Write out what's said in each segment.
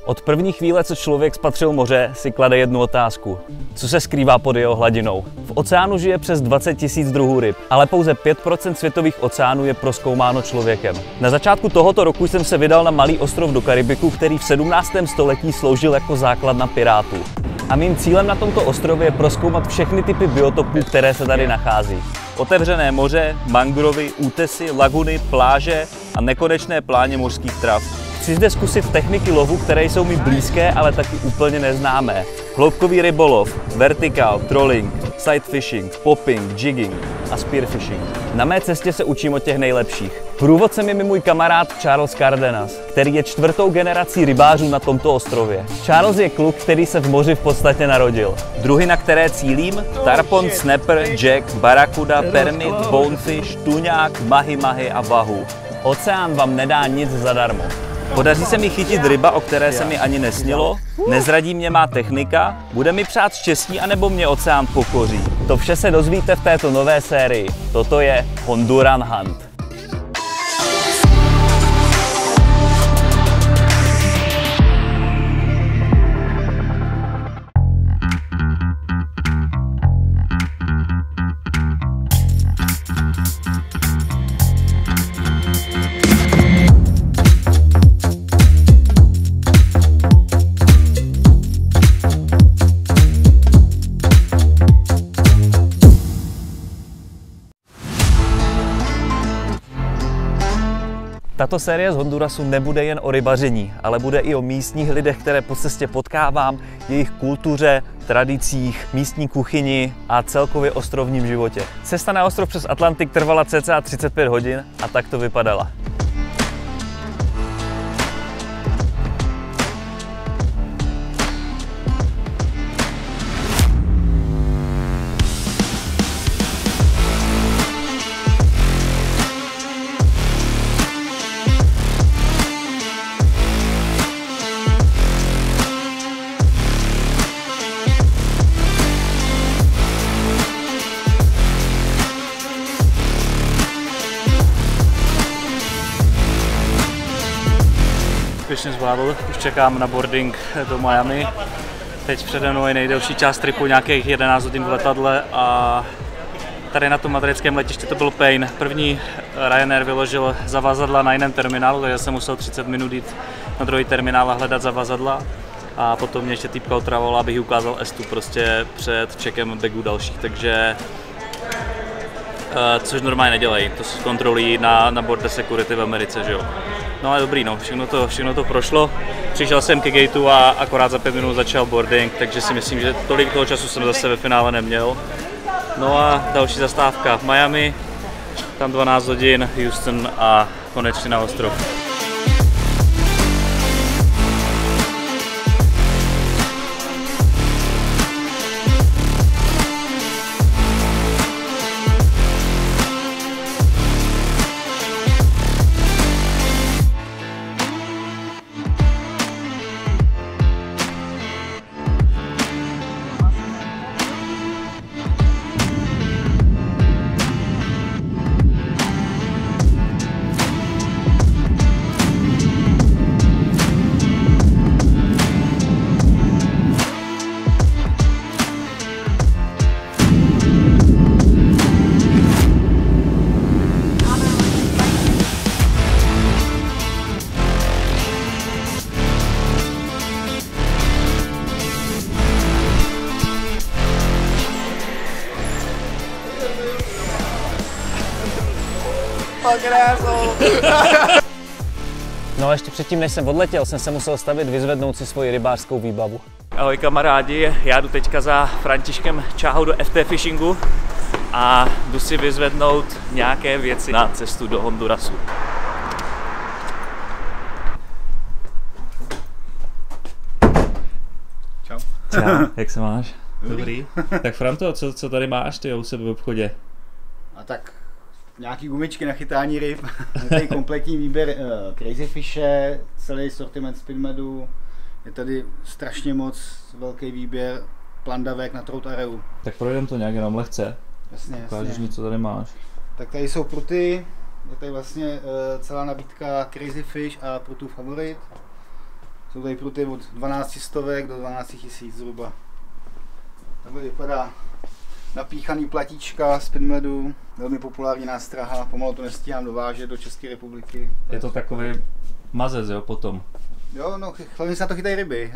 Od první chvíle, co člověk spatřil moře, si klade jednu otázku. Co se skrývá pod jeho hladinou? V oceánu žije přes 20 000 druhů ryb, ale pouze 5% světových oceánů je prozkoumáno člověkem. Na začátku tohoto roku jsem se vydal na malý ostrov do Karibiku, který v 17. století sloužil jako základna pirátů. A mým cílem na tomto ostrově je prozkoumat všechny typy biotopů, které se tady nachází. Otevřené moře, mangrovy, útesy, laguny, pláže a nekonečné pláně mořských trav. Chci zde zkusit techniky lovu, které jsou mi blízké, ale taky úplně neznámé. Hloubkový rybolov, vertikál, trolling, side fishing, popping, jigging a spearfishing. Na mé cestě se učím od těch nejlepších. Průvodcem je mi můj kamarád Charles Cardenas, který je 4. generací rybářů na tomto ostrově. Charles je kluk, který se v moři v podstatě narodil. Druhy, na které cílím? Tarpon, snapper, jack, barakuda, permit, bonefish, tuňák, mahi-mahi a vahu. Oceán vám nedá nic zadarmo. Podaří se mi chytit ryba, o které se mi ani nesnilo? Nezradí mě má technika? Bude mi přát štěstí, anebo mě oceán pokoří? To vše se dozvíte v této nové sérii. Toto je Honduran Hunt. Tato série z Hondurasu nebude jen o rybaření, ale bude i o místních lidech, které po cestě potkávám, jejich kultuře, tradicích, místní kuchyni a celkově ostrovním životě. Cesta na ostrov přes Atlantik trvala cca 35 hodin a tak to vypadala. Úspěšně zvládl, už čekám na boarding do Miami. Teď přede mnou je nejdelší část tripu, nějakých 11 hodin v letadle a tady na tom madridském letišti to byl pain. První Ryanair vyložil zavazadla na jiném terminálu, takže jsem musel 30 minut jít na druhý terminál a hledat zavazadla. A potom mě ještě týpka otravovala, abych jí ukázal Estu prostě před checkem bagů dalších, takže což normálně nedělají, to se kontrolují na border security v Americe, že jo. No ale dobrý, no, všechno to prošlo. Přišel jsem ke gateu a akorát za 5 minut začal boarding, takže si myslím, že tolik toho času jsem zase ve finále neměl. No a další zastávka Miami, tam 12 hodin, Houston a konečně na ostrov. No a ještě předtím, než jsem odletěl, jsem se musel stavit, vyzvednout si svoji rybářskou výbavu. Ahoj kamarádi, já jdu teďka za Františkem Čáhou do FT Fishingu a jdu si vyzvednout nějaké věci na cestu do Hondurasu. Čau. Čau, jak se máš? Dobrý. Tak Franto, co tady máš ty u sebe v obchodě? A tak nějaký gumičky na chytání ryb, tady kompletní výběr Crazy Fishe, celý sortiment Speedmedu, je tady strašně moc velký výběr plandavek na Trout Areu. Tak projdem to nějak jenom lehce. Jasně. Ukážeš mi, co tady máš. Tak tady jsou pruty, je tady vlastně celá nabídka Crazy Fish a prutů Favorit. Jsou tady pruty od 12 stovek do 12 000 zhruba. Takhle vypadá napíchaný platíčka z Pinmedu, velmi populární nástraha, pomalu to nestíhám dovážet do České republiky. Je to takový mazec, jo, potom. Jo, no, hlavně se na to chytají ryby.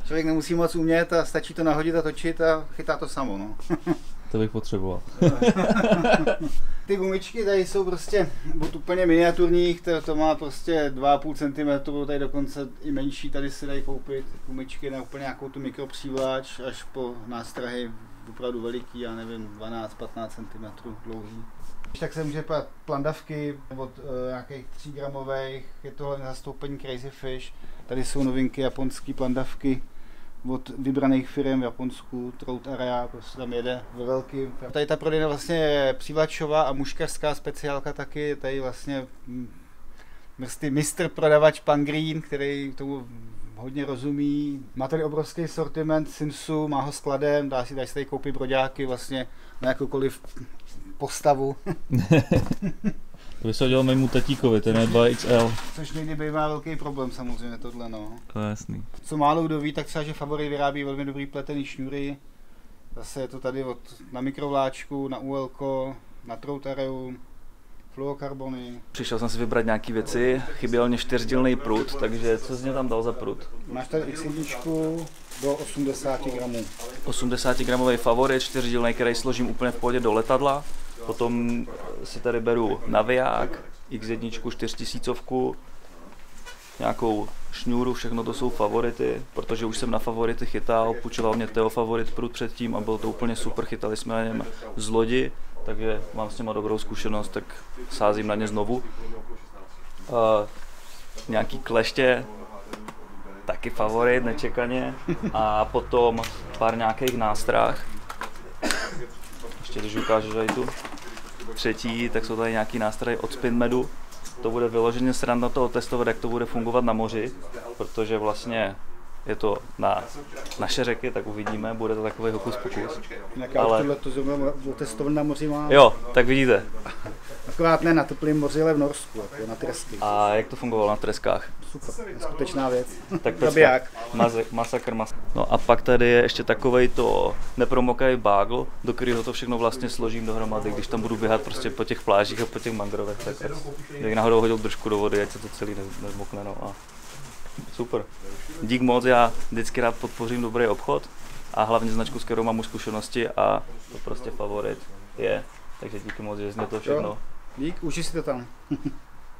Člověk nemusí moc umět a stačí to nahodit a točit a chytá to samo, no. To bych potřeboval. Ty gumičky tady jsou prostě od úplně miniaturních, to má prostě 2,5 cm, tady dokonce i menší, tady se dají koupit gumičky na úplně nějakou tu mikropřívlač, až po nástrahy opravdu veliký, já nevím, 12-15 cm dlouhý. Tak se může pát plandavky od nějakých 3 gramových, je tohle zastoupení Crazy Fish. Tady jsou novinky japonské plandavky od vybraných firm v Japonsku, Trout Area, prostě tam jede ve velkým. Tady ta prodejna vlastně je přívlačová a muškařská speciálka taky, tady vlastně mistr prodavač Pan Green, který tomu hodně rozumí. Má tady obrovský sortiment Simsu, má ho skladem, dá si tady koupit broďáky vlastně na jakoukoliv postavu. To by se dělal mému tatíkovi, ten je 2XL. Což někdy bývá velký problém samozřejmě tohle, no. To je jasný. Co málo kdo ví, tak třeba, že Favorit vyrábí velmi dobrý pletený šňůry. Zase je to tady na mikrovláčku, na ULko, na Trout Areu, fluokarbony. Přišel jsem si vybrat nějaký věci, chyběl mě 4dílný prut, takže co jsi mě tam dal za prut? Máš tady X1 do 80 gramů. 80 gramový Favorit, 4dílný, který složím úplně v pohodě do letadla. Potom si tady beru naviják, X1 4000, nějakou šňůru, všechno to jsou Favority, protože už jsem na Favority chytal, půjčoval mě Teo Favorit prut předtím a bylo to úplně super, chytali jsme na něm z lodi, takže mám s něma dobrou zkušenost, tak sázím na ně znovu. Nějaký kleště, taky Favorit, nečekaně, a potom pár nějakých nástrah. Ještě když ukážu tady tu třetí, tak jsou tady nějaký nástroje od Spinmedu. To bude vyloženě sranda toho testovat, jak to bude fungovat na moři, protože vlastně je to na naše řeky, tak uvidíme, bude to takový hokus pokus. Ale tohle to zrovna otestovat na moři mám. Jo, tak vidíte. Akorát ne na teplém moři, ale v Norsku, jako na Tresky. A jak to fungovalo na Treskách? Super, skutečná věc. Tak masakr. No a pak tady je ještě takovej to nepromokavý bágl, do kterého to všechno vlastně složím dohromady, když tam budu běhat prostě po těch plážích a po těch mangrovech, tak jak náhodou hodil trošku do vody, ať se to celý nezmokne, no a super. Dík moc, já vždycky rád podpořím dobrý obchod a hlavně značku, s kterou mám už zkušenosti, a to prostě Favorit je. Takže díky moc, že jsi mě to všechno dík, uži si to tam.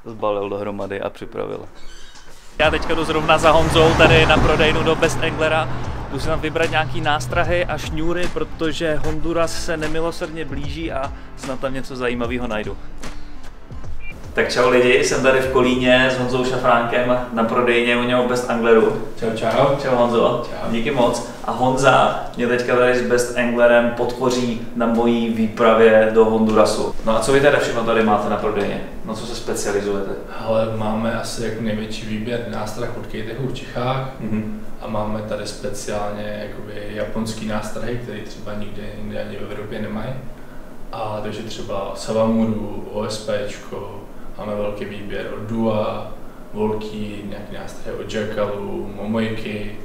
zbalil dohromady a připravil. Já teďka jdu zrovna za Honzou tady na prodejnu do Best Anglera. Jdu si tam vybrat nějaký nástrahy a šňůry, protože Honduras se nemilosrdně blíží a snad tam něco zajímavého najdu. Tak čau lidi, jsem tady v Kolíně s Honzou Šafránkem na prodejně u něho Best Angleru. Čau. Čau Honzo, Čau. Díky moc. A Honza mě teďka tady s Best Anglerem podpoří na mojí výpravě do Hondurasu. No a co vy teda všechno tady máte na prodejně? Na co se specializujete? Ale máme asi jako největší výběr nástrah od Kejtechu v Čechách a máme tady speciálně jakoby japonský nástrahy, které třeba nikde ani v Evropě nemají. A takže třeba Savamuru, OSPčko, máme velký výběr od Dua, Volky, nějaký nástrahy od Jackalu, Momojky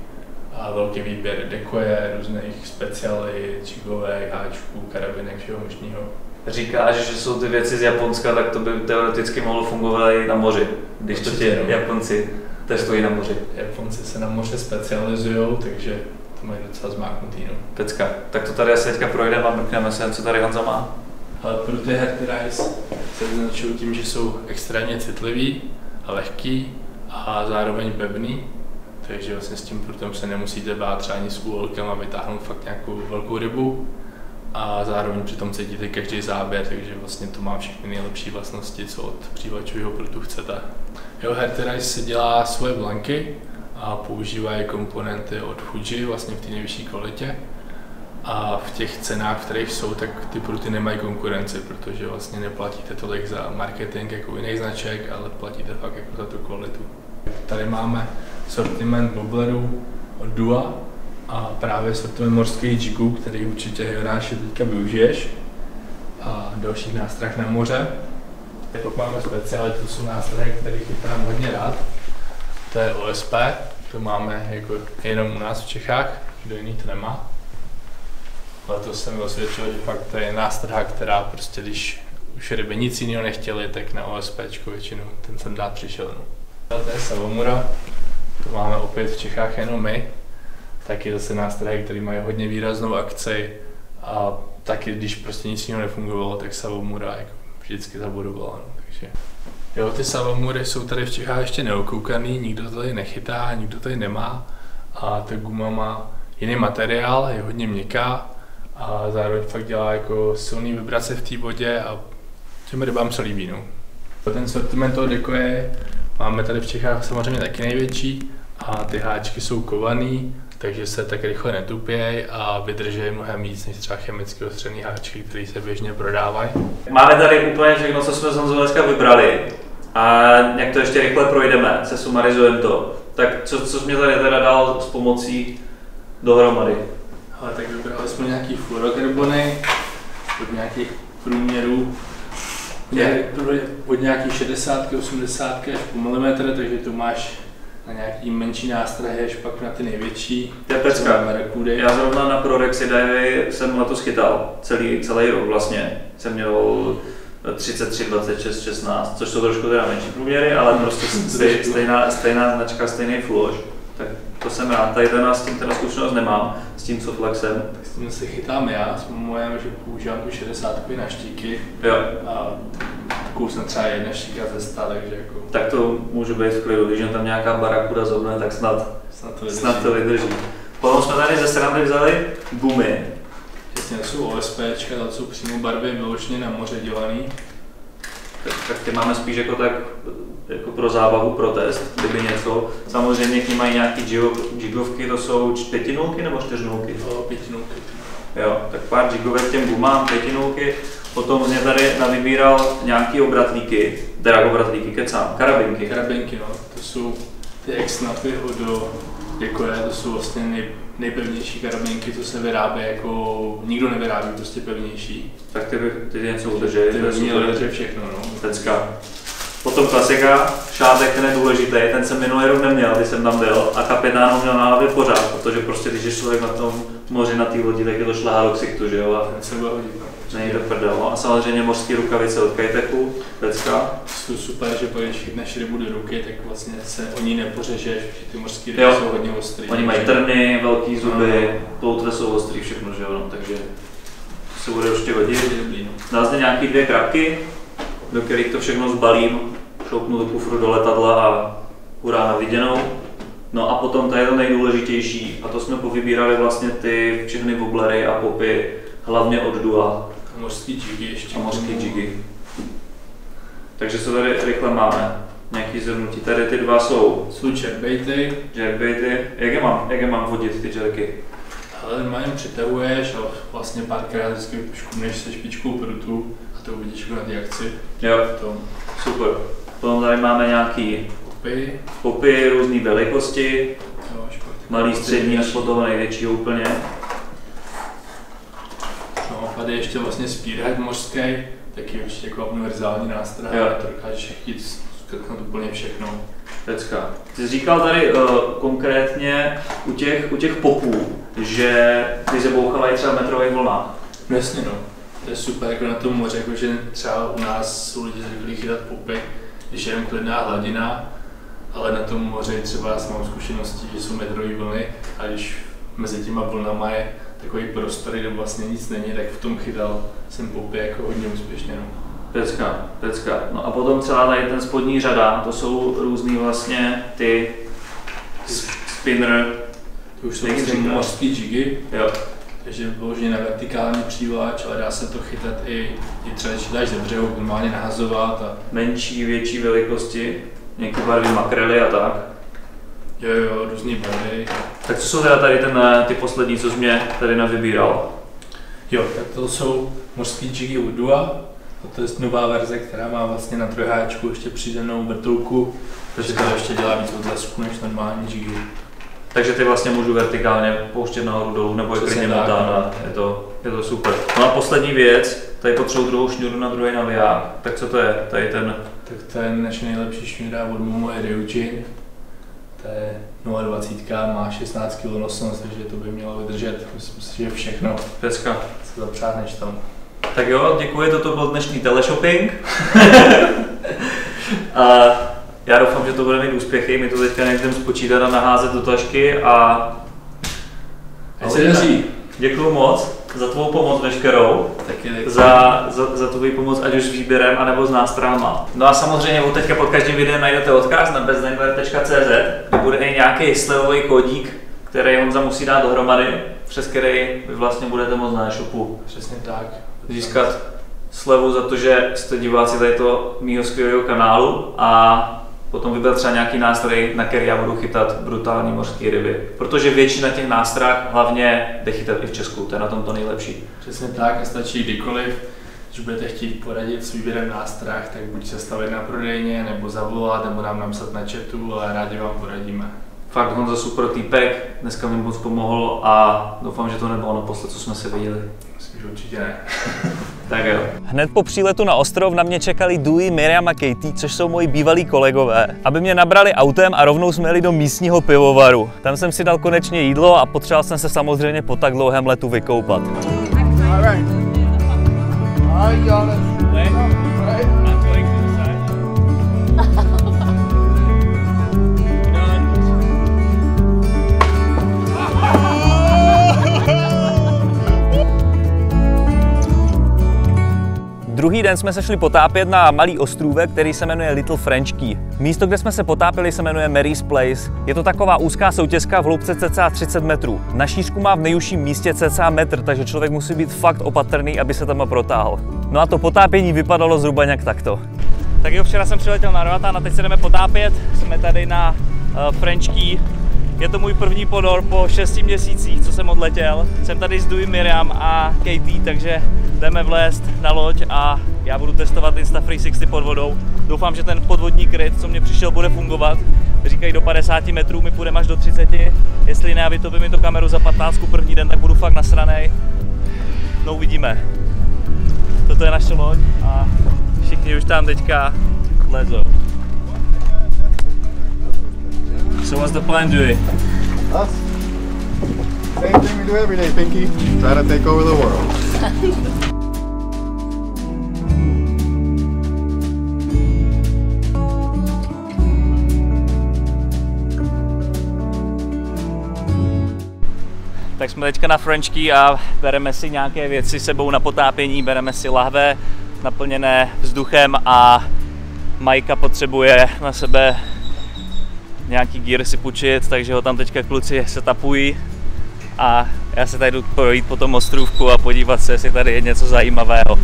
a velký výběr dekoje, různých specialit, čigovek, háčků, karabinek, všeho možného. Říkáš, že jsou ty věci z Japonska, tak to by teoreticky mohlo fungovat i na moři, když to ti Japonci testují na moři. Japonci se na moře specializují, takže to mají docela zmáknutý. No. Pecka. Tak to tady asi teďka projdeme a mrkneme se, co tady Honza má. Ale pro ty Herty Rice se vyznačují tím, že jsou extrémně citlivý a lehký a zároveň pevný. Takže vlastně s tím prutem se nemusíte bát třeba ani s úolkem a vytáhnout fakt nějakou velkou rybu. A zároveň přitom cítíte každý záběr, takže vlastně to má všechny nejlepší vlastnosti, co od přívlačového prutu chcete. Jo, Herty Rice si dělá svoje blanky a používají komponenty od Fuji vlastně v té nejvyšší kvalitě. A v těch cenách, v kterých jsou, tak ty pruty nemají konkurenci, protože vlastně neplatíte tolik za marketing jako jiných značek, ale platíte fakt jako za tu kvalitu. Tady máme sortiment wobblerů od Dua a právě sortiment morských jigů, který určitě Jonáši teďka využiješ, a dalších nástrah na moře. Pak máme specialitu, jsou nástrahy, které chytám hodně rád. To je OSP, To máme jako jenom u nás v Čechách, kdo jiný to nemá. Letos se mi osvědčilo, že fakt to je nástrha, která prostě, když už ryby nic jiného nechtěli, tak na OSPčku většinou ten sem dát přišel. No. To je Savomura, to máme opět v Čechách jenom my. Taky zase nástroje, které mají hodně výraznou akci a taky když prostě nic jiného nefungovalo, tak Savomura jako vždycky zabudovala. No. Takže jo, ty Savomury jsou tady v Čechách ještě neokoukaný, nikdo to tady nechytá, nikdo tady nemá a ta guma má jiný materiál, je hodně měkká a zároveň fakt dělá jako silný vibrace v té vodě a těm rybám se líbí. No. Ten sortiment toho dekoje máme tady v Čechách samozřejmě taky největší a ty háčky jsou kovaný, takže se tak rychle netupějí a vydrží mnohem víc než třeba chemicky ostřený háčky, které se běžně prodávají. Máme tady úplně všechno, co jsme z dneska vybrali a jak to ještě rychle projdeme, se sumarizujeme to. Tak co jsi mě tady teda dal s pomocí dohromady? Ale tak vybrali jsme nějaký fluorokarbony od nějakých průměrů, od nějakých 60, 80 až po milimetr, takže tu máš na nějaký menší nástrahy, až pak na ty největší. To je pecka. Já zrovna na Prorex Divey jsem letos chytal, celý rok vlastně. Jsem měl 33, 26, 16, což jsou trošku teda menší průměry, ale prostě stejná značka, stejný fluoš. Tak to jsem rád, tady s tím teda zkušenost nemám, s tím Soflexem. Tak s tím se chytám já, s mojem, že používám tu 60 na štíky. Jo. A kousne třeba jedna štíka ze 100, takže jako... Tak to může být v klidu, když tam nějaká barakuda zobne, tak snad to vydrží. Potom jsme tady ze srandy vzali gumy. Přesně, to jsou OSPčka, to jsou přímo barvy vyloženě na moře dělaný. Tak ty máme spíš jako tak jako pro zábavu, pro test, kdyby něco. Samozřejmě k ní mají nějaký jigovky, to jsou 5 nebo 4? 5. Jo, tak pár jigovek těm gumám, 5. Potom mě tady navybíral nějaký obratlíky, kecám, karabinky. Karabinky, no, to jsou ty X-Snapy od Dekoje, to jsou vlastně nejpevnější karabinky, co se vyrábí, jako nikdo nevyrábí, prostě pevnější. Tak ty něco udrží, ty udrží všechno, no. Tecka. Potom klasika, šátek, ten je důležitý, ten jsem minulý rok neměl, když jsem tam byl a kapitán ho měl na hlavě pořád, protože prostě když je člověk na tom moři, na té lodi, tak je to šláhá do ksichtu, že jo? A ten se bude hodit, no. Není to prdel, no. A samozřejmě mořské rukavice od Kajtechu, pecka. Jsou super, že když chytneš rybu do ruky, tak vlastně se o ní nepořežeš, protože ty mořské ryby jsou hodně ostrý. Oni mají trny, velký zuby, ploutve jsou ostrý, všechno, že jo? No. Takže to se bude určitě hodit. Dá zde nějaký 2 krabky, do kterých to všechno zbalím, šoupnu do kufru do letadla a hurá na viděnou. No a potom to je to nejdůležitější a to jsme povybírali vlastně ty všechny wobblery a popy, hlavně od Dua. A mořský jigy ještě. A mořský jigy. Takže co tady rychle máme? Nějaký zhrnutí. Tady ty 2 jsou jerkbaity. Jak je mám vodit ty jerky? Ale normálně přitahuješ a vlastně párkrát vždycky škumneš se špičkou prutu a to uvidíš na té akci. Jo, super. Potom tady máme nějaký popy různé velikosti, malý, střední až po toho největšího úplně. No a tady ještě vlastně spearhead mořský, taky určitě jako univerzální nástroj, to dokážeš chytit skrknout úplně všechno. Pecka. Ty jsi říkal tady konkrétně u těch popů, že ty se bouchávají třeba v metrových vlnách. Jasně no, to je super jako na tom moři, jako že třeba u nás jsou lidi zvyklí chytat popy, když je jen klidná hladina, ale na tom moři třeba já mám zkušenosti, že jsou metrové vlny a když mezi těma vlnama je takový prostor, kde vlastně nic není, tak v tom chytal jsem popy jako hodně úspěšně. No. Pecka. No a potom celá tady ten spodní řada, to jsou různý vlastně ty spinner. To už jsou vlastně mořský jigy. Jo. Takže vloženě na vertikální přívlač, ale dá se to chytat i třeba, když dáš ze břehu, normálně nahazovat. A... Menší, větší velikosti, nějaké barvy makrely a tak. Jo, různý barvy. Tak co jsou teda tady ty poslední, co jsi mě tady navybíral? Jo, tak to jsou mořský jigy od Dua. A to je nová verze, která má vlastně na trojháčku ještě přidanou vrtulku, takže to ještě dělá víc odlesku než normální jigy. Takže ty vlastně můžu vertikálně pouštět nahoru dolů, nebo je klidně motána, je to super. No a poslední věc, tady potřebuji druhou šňůru na druhý naviják, tak co to je? Tady ten... Tak to je naše nejlepší šňůra od Momo Ryujin. To je 0,20, má 16 kg nosnost, takže to by mělo vydržet. Myslím si, že všechno. Pecka. Co zapřáhneš tam. Tak jo, děkuji, toto byl dnešní teleshopping. A já doufám, že to bude mít úspěchy, my to teďka nejdeme spočítat a naházet do tašky a se daří. Děkuju moc za tvou pomoc veškerou, Taky. za tvou pomoc ať už s výběrem, anebo s nástrahama. No a samozřejmě od teďka pod každým videem najdete odkaz na bezdangler.cz, kde bude i nějaký slevový kódík, který Honza musí dát dohromady, přes který vy vlastně budete moct na e-shopu Přesně tak. získat slevu za to, že jste diváci tady to mýho skvělého kanálu a potom vybrat třeba nějaký nástroj, na který já budu chytat brutální mořské ryby. Protože většina těch nástrah hlavně jde chytat i v Česku, to je na tom to nejlepší. Přesně tak, a stačí kdykoliv, když budete chtít poradit s výběrem nástrah, tak buď se stavit na prodejně, nebo zavolat, nebo nám napsat na chatu, ale rádi vám poradíme. Fakt Honza super týpek, dneska mi moc pomohl a doufám, že to nebylo naposled, co jsme se viděli. Myslím, že určitě ne. Tak jo. Hned po příletu na ostrov na mě čekali Dewey, Miriam a Katie, což jsou moji bývalí kolegové, aby mě nabrali autem a rovnou jsme jeli do místního pivovaru. Tam jsem si dal konečně jídlo a potřeboval jsem se samozřejmě po tak dlouhém letu vykoupat. Druhý den jsme se šli potápět na malý ostrůvek, který se jmenuje Little French Key. Místo, kde jsme se potápěli, se jmenuje Mary's Place. Je to taková úzká soutězka v hloubce cca 30 metrů. Na šířku má v nejužším místě cca metr, takže člověk musí být fakt opatrný, aby se tam protáhl. No a to potápění vypadalo zhruba nějak takto. Tak jo, včera jsem přiletěl na Roatan a teď se jdeme potápět. Jsme tady na French Key. Je to můj první ponor po 6 měsících, co jsem odletěl. Jsem tady s Dewey, Miriam a Katie, takže jdeme vlézt na loď a já budu testovat Insta360 pod vodou. Doufám, že ten podvodní kryt, co mě přišel, bude fungovat. Říkají do 50 metrů, my půjdeme až do 30. Jestli ne, a vytopím mi to kameru za 15 první den, tak budu fakt nasranej. No uvidíme. Toto je naše loď a všichni už tam teďka lezou. So what's the plan, Dewey? Us? Same thing we do every day, Pinky. Try to take over the world. Tak jsme teďka na French Key a bereme si nějaké věci sebou na potápění, bereme si lahve naplněné vzduchem a Majka potřebuje na sebe nějaký gear si půjčit, takže ho tam teďka kluci setapují a já se tady jdu projít po tom ostrůvku a podívat se, jestli tady je něco zajímavého.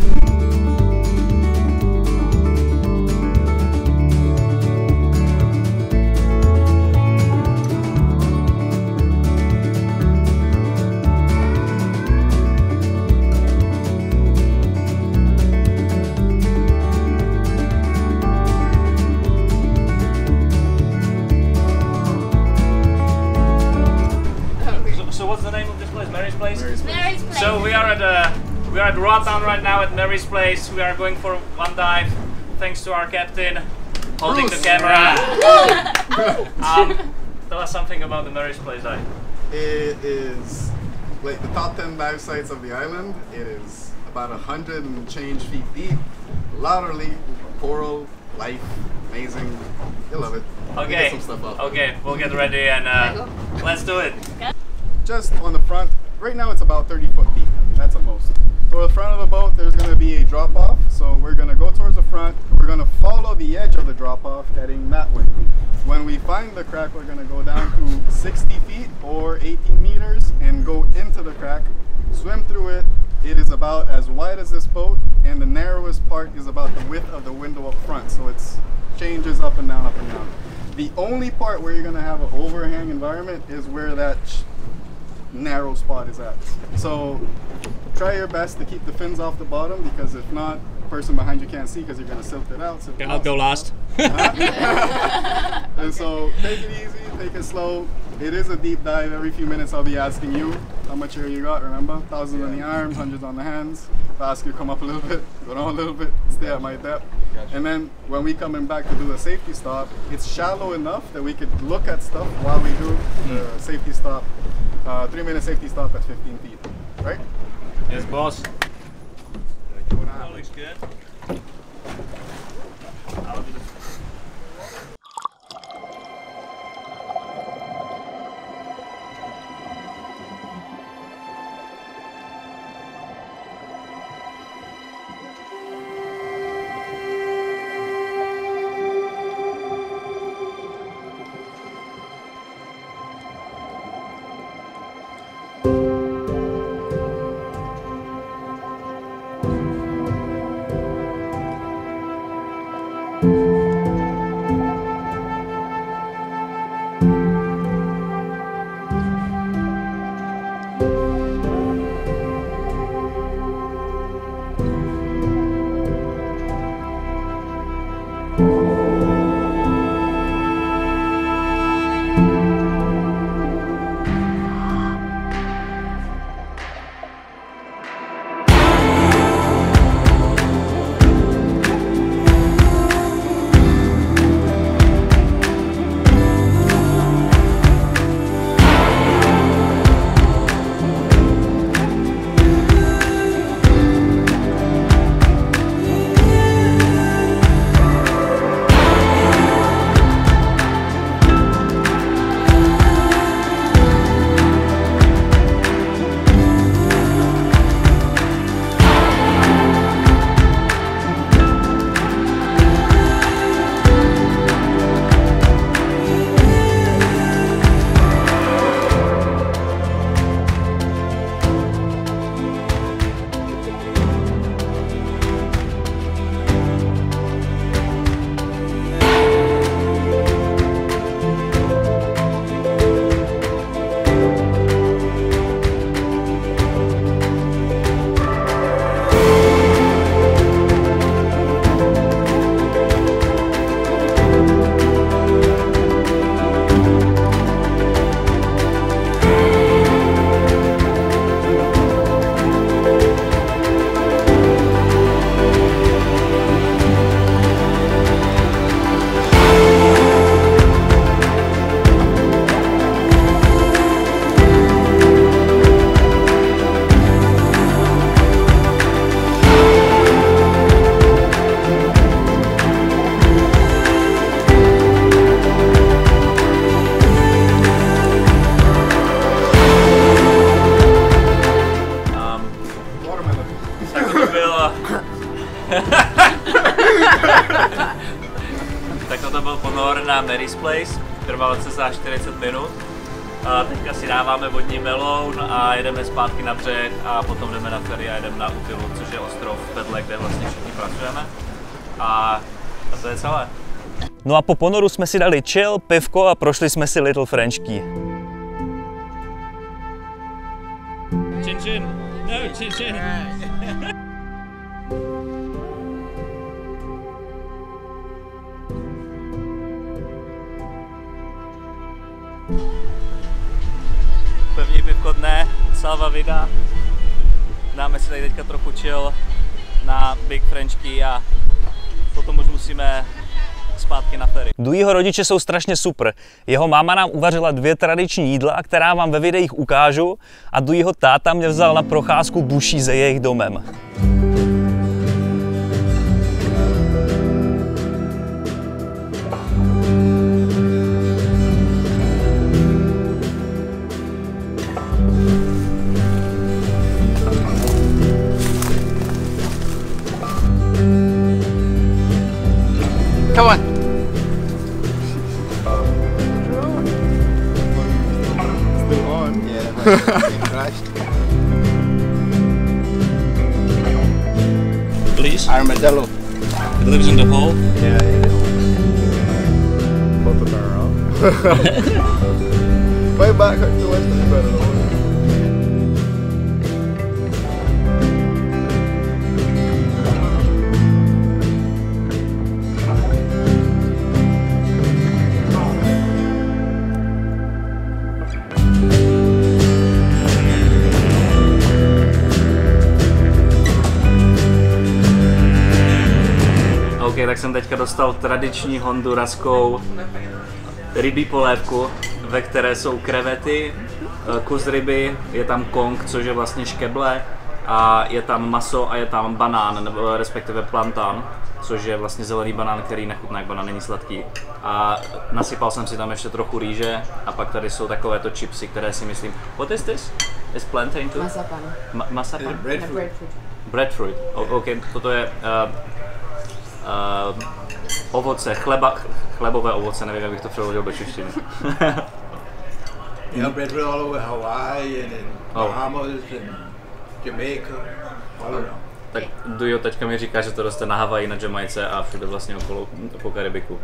So what's the name of this place? Mary's Place? Mary's Place. So we are at Roatan right now at Mary's Place. We are going for one dive. Thanks to our captain holding the camera. Tell us something about the Mary's Place dive. It is like the top 10 dive sites of the island. It is about 100 and change feet deep. A lot of coral, life, amazing. You'll love it. Okay. Get some stuff up. Okay, we'll get ready and let's do it. Just on the front, right now it's about 30 foot deep. That's at most. So at the front of the boat, there's going to be a drop off. So we're going to go towards the front. We're going to follow the edge of the drop off, heading that way. When we find the crack, we're going to go down to 60 feet or 18 meters and go into the crack, swim through it. It is about as wide as this boat, and the narrowest part is about the width of the window up front. So it changes up and down, up and down. The only part where you're going to have an overhang environment is where that narrow spot is at. So try your best to keep the fins off the bottom, because if not, the person behind you can't see because you're going to silt it out. I'll go last. And so take it easy, take it slow, It is a deep dive. Every few minutes I'll be asking you how much air you got, remember? Thousands on the arms, hundreds on the hands. If I ask you to come up a little bit, go down a little bit, stay at my depth. And then when we coming back to do a safety stop, it's shallow enough that we could look at stuff while we do the safety stop. 3-minute safety stop at 15 feet, right? Yes, boss. That looks good. Tak toto byl ponor na Mary's Place, trvalo cca 40 minut. A teďka si dáváme vodní meloun a jedeme zpátky na břeh a potom jdeme na ferry a jedeme na Utilu, což je ostrov vedle, kde vlastně všichni pracujeme. A to je celé. No a po ponoru jsme si dali chill, pivko a prošli jsme si Little French Key. Chin chin. No, chin chin. První pivko dne, Salva Vida. Dáme si tady teďka trochu chill na Big French Key a potom už musíme zpátky na ferry. Dujího rodiče jsou strašně super. Jeho máma nám uvařila 2 tradiční jídla, která vám ve videích ukážu, a Dujího táta mě vzal na procházku buší za jejich domem. Come on. Still on. Yeah, crashed. Please? Armadillo. It lives in the hole? Yeah. Both of them are off. Way back to Western better. tak jsem teďka dostal tradiční honduraskou rybí polévku, ve které jsou krevety, kus ryby, je tam kong, což je vlastně škeble, a je tam maso a je tam banán, nebo respektive plantán, což je vlastně zelený banán, který nechutná, jak banán není sladký. A nasypal jsem si tam ještě trochu rýže a pak tady jsou takovéto chipsy, které si myslím... What is this? Is plantain too? Masapan. Masapan? Breadfruit. Breadfruit. OK, toto je ovoce, chlebové ovoce, nevím, jak bych to přeložil do češtiny. You know, breadfruit all over Hawaii and in Bahamas and Jamaica, all around. Tak Dujo teďka mi říká, že to roste na Havaji, na Jamajce a všude vlastně okolo po Karibiku.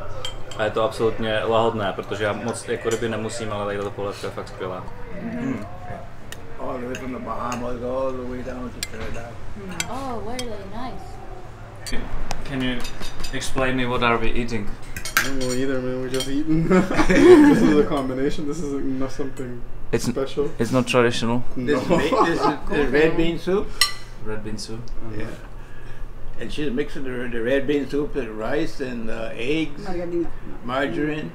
A je to absolutně lahodné, protože já moc jako ryby nemusím, ale tady tato polévka je fakt skvělá. All the way from the Bahamas, all the way down to Trinidad. Oh, really nice. Can you explain me what are we eating? I don't know either, man. We're just eating. This is a combination. This is not something special. It's not traditional. This is red bean soup. Red bean soup. Yeah. And she's mixing the red bean soup with rice and eggs, margarine.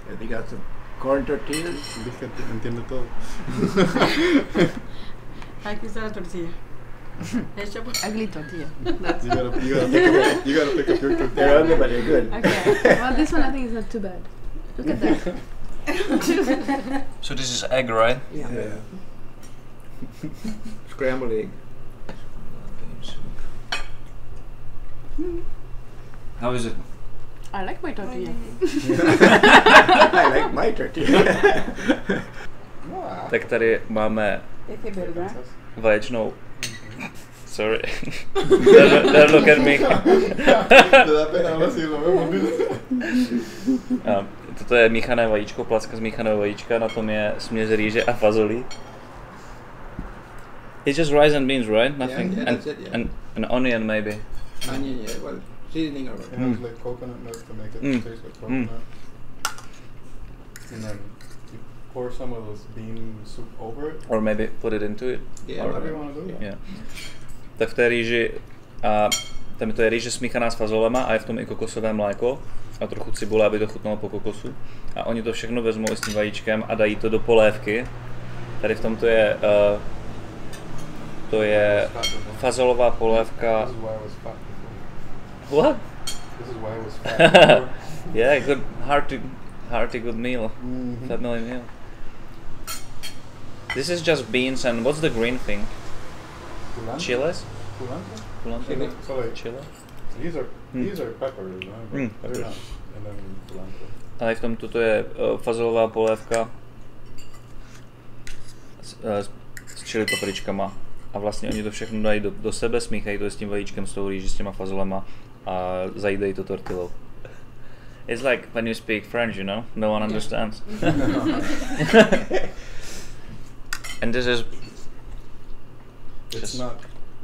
And they got some corn tortillas. Entiendo todo. Aquí está la tortilla. Ugly tortilla. You gotta pick up your tortilla. They're ugly, but they're good. Okay. Well, this one I think is not too bad. Look at that. So this is egg, right? Yeah. Scrambled egg. How is it? I like my tortilla. I like my tortilla. Tak tady máme vaječnou. Sorry. Don't look at me. Toto je míchané vajíčko, placka z míchaného vajíčka, na tom je směs rýže a fazolí. It's just rice and beans, right? Nothing? Yeah, that's it, yeah. And an onion maybe. Onion, yeah. Well, seasoning or It has like coconut nuts to make it taste like coconut. And then you pour some of this bean soup over it. Or maybe put it into it. Yeah, Whatever you want to do. Yeah. Tak v té rýži, tam to je rýže smíchaná s fazolema a je v tom i kokosové mléko a trochu cibule, aby to chutnalo po kokosu. A oni to všechno vezmou s tím vajíčkem a dají to do polévky. Tady v tom to je fazolová polévka. This is why I was fat before. What? This is why I was fat before. Yeah, good, hearty good meal. Family meal. This is just beans and what's the green thing? Culantro? Chiles? Culantro? Culantro? So like Chile? these are peppers, no? But they're peppers. not. And then culantro. Ale v tom toto je fazolová polévka s chili papričkama. A vlastně oni to všechno dají do sebe, smíchají to s tím vajíčkem, s tou rýží, s těma fazolema a zajídají to tortillou. It's like when you speak French, you know? No one understands. And this is...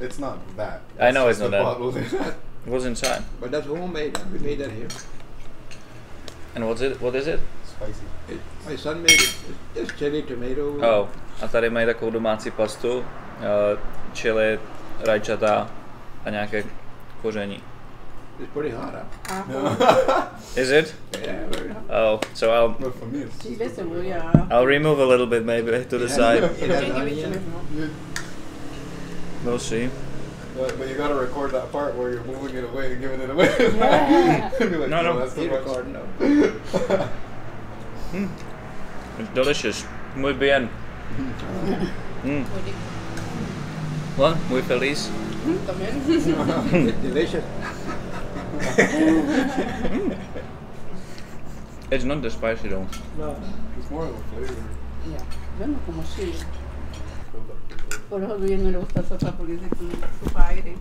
It's not that. I know it's just not the that. bottle. What's inside? But that's homemade. We made that here. And what is it? Spicy. My son made it. It's chili, tomato. Oh, a tady mají takovou domácí pastu, chili, rajčata a nějaké koření. It's pretty hot, huh? Is it? Yeah, very hot. Oh, so But for me, it's Sí, de cebolla. I'll remove a little bit maybe to the side. It has onion. We'll see. but you gotta record that part where you're moving it away and giving it away. Be like, No. that's too He much. recording now. It's delicious. Muy bien. What? Muy feliz. It's delicious. It's not that spicy though. No, it's more of a flavor. Bueno, como sí. Build up the flavor. Por eso a Luis no le gusta sopa porque dice que sopa aire.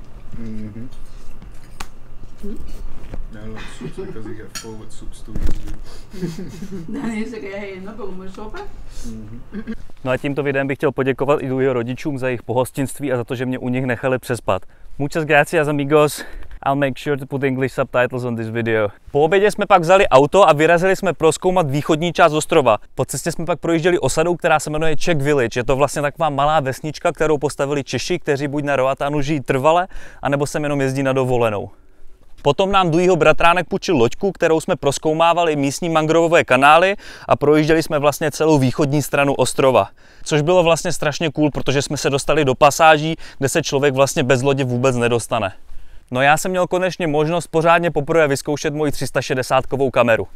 I love soups because you get full with soups too easily. Dani dice que ella no, pero como es sopa. No a tímto videem bych chtěl poděkovat i jeho rodičům za jejich pohostinství a za to, že mě u nich nechali přespat. Muchas gracias amigos. I'll make sure to put English subtitles on this video. Po obědě jsme pak vzali auto a vyrazili jsme prozkoumat východní část ostrova. Po cestě jsme pak projížděli osadou, která se jmenuje Czech Village. Je to vlastně taková malá vesnička, kterou postavili Češi, kteří buď na Roatánu žijí trvale, anebo sem jenom jezdí na dovolenou. Potom nám Dujího bratránek půjčil loďku, kterou jsme prozkoumávali místní mangrovové kanály a projížděli jsme vlastně celou východní stranu ostrova. Což bylo vlastně strašně cool, protože jsme se dostali do pasáží, kde se člověk vlastně bez lodě vůbec nedostane. No já jsem měl konečně možnost pořádně poprvé vyzkoušet moji 360kovou kameru.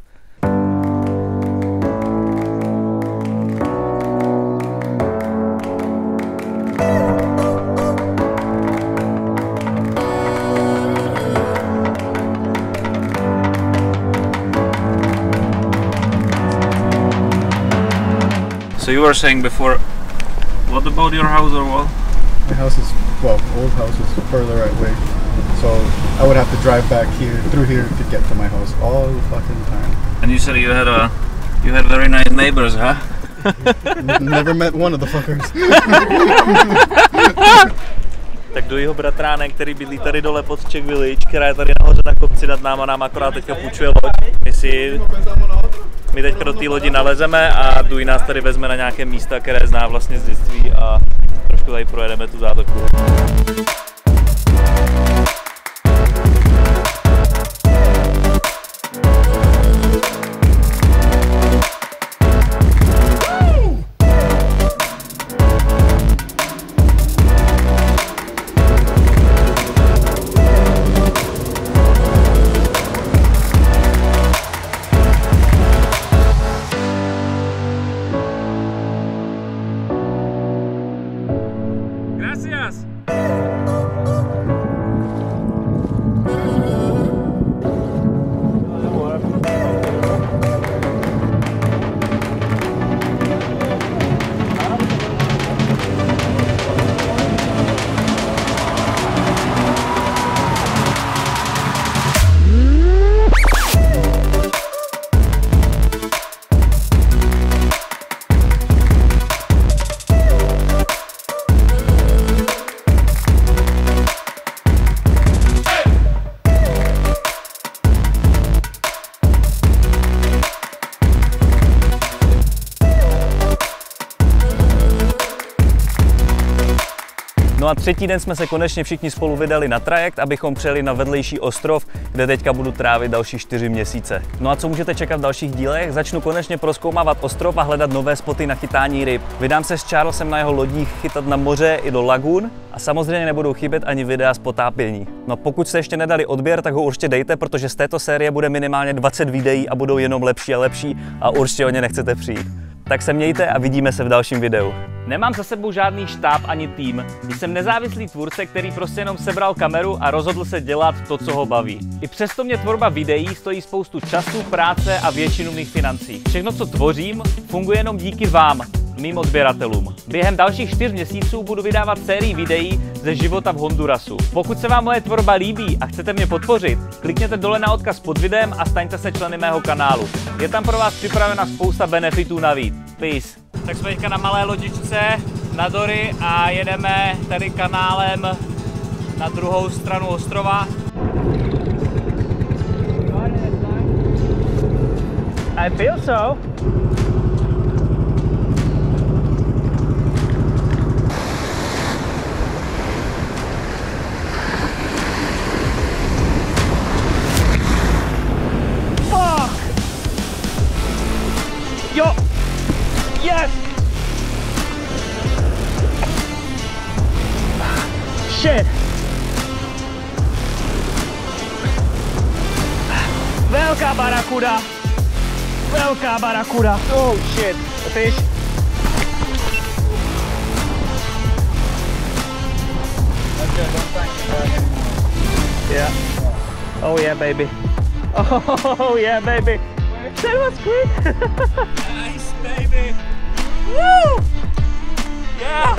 So you were saying before, what about your house or what? My house is, well, old house is further right way. So I would have to drive back here, through here to get to my house all the fucking time. And you said you had very nice neighbors, huh? Never met one of the fuckers. Tak Dujího bratránek, který bydlí tady dole pod Czech Village, která je tady nahoře na kopci nad náma, nám akorát teďka půjčuje loď. My teďka do té lodi nalezeme a Dují nás tady vezme na nějaké místa, které zná vlastně z dětství a trošku tady projedeme tu zátoku. Gracias! No a třetí den jsme se konečně všichni spolu vydali na trajekt, abychom přijeli na vedlejší ostrov, kde teďka budu trávit další 4 měsíce. No a co můžete čekat v dalších dílech? Začnu konečně prozkoumávat ostrov a hledat nové spoty na chytání ryb. Vydám se s Charlesem na jeho lodích chytat na moře i do lagun a samozřejmě nebudou chybět ani videa z potápění. No pokud jste ještě nedali odběr, tak ho určitě dejte, protože z této série bude minimálně 20 videí a budou jenom lepší a lepší a určitě o ně nechcete přijít. Tak se mějte a vidíme se v dalším videu. Nemám za sebou žádný štáb ani tým. Jsem nezávislý tvůrce, který prostě jenom sebral kameru a rozhodl se dělat to, co ho baví. I přesto mě tvorba videí stojí spoustu času, práce a většinu mých financí. Všechno, co tvořím, funguje jenom díky vám, mým odběratelům. Během dalších 4 měsíců budu vydávat sérii videí ze života v Hondurasu. Pokud se vám moje tvorba líbí a chcete mě podpořit, klikněte dole na odkaz pod videem a staňte se členy mého kanálu. Je tam pro vás připravena spousta benefitů navíc. Peace. Tak jsme teďka na malé lodičce na Dory a jedeme tady kanálem na druhou stranu ostrova. I feel so. Jo! Yes! Shit! Velká barakuda! Velká barakuda! Oh shit! A fish! That's good, don't thank you. Yeah. Oh yeah, baby. Oh yeah, baby. That was quick! Nice, baby! Woo! Yeah!